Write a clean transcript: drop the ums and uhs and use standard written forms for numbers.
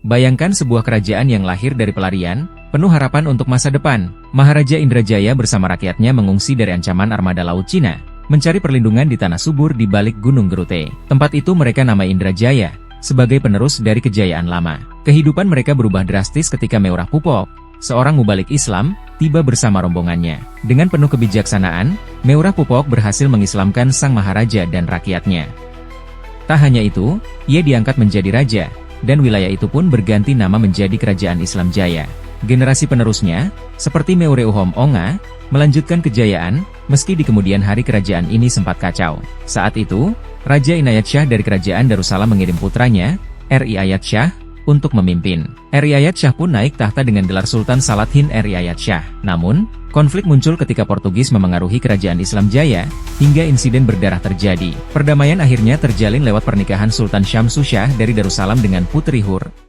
Bayangkan sebuah kerajaan yang lahir dari pelarian, penuh harapan untuk masa depan. Maharaja Indrajaya bersama rakyatnya mengungsi dari ancaman armada Laut Cina, mencari perlindungan di tanah subur di balik Gunung Gerute. Tempat itu mereka namai Indrajaya, sebagai penerus dari kejayaan lama. Kehidupan mereka berubah drastis ketika Meurah Pupok, seorang mubalik Islam, tiba bersama rombongannya. Dengan penuh kebijaksanaan, Meurah Pupok berhasil mengislamkan sang maharaja dan rakyatnya. Tak hanya itu, ia diangkat menjadi raja, dan wilayah itu pun berganti nama menjadi Kerajaan Islam Jaya. Generasi penerusnya, seperti Meureuhom Onga, melanjutkan kejayaan, meski di kemudian hari kerajaan ini sempat kacau. Saat itu, Raja Inayat Shah dari Kerajaan Darussalam mengirim putranya, R.I. Ayat Shah, untuk memimpin. R.I. Ayat Shah pun naik tahta dengan gelar Sultan Salatin R.I. Ayat Shah. Namun, konflik muncul ketika Portugis memengaruhi Kerajaan Islam Jaya, hingga insiden berdarah terjadi. Perdamaian akhirnya terjalin lewat pernikahan Sultan Syamsu Shah dari Darussalam dengan Putri Hur.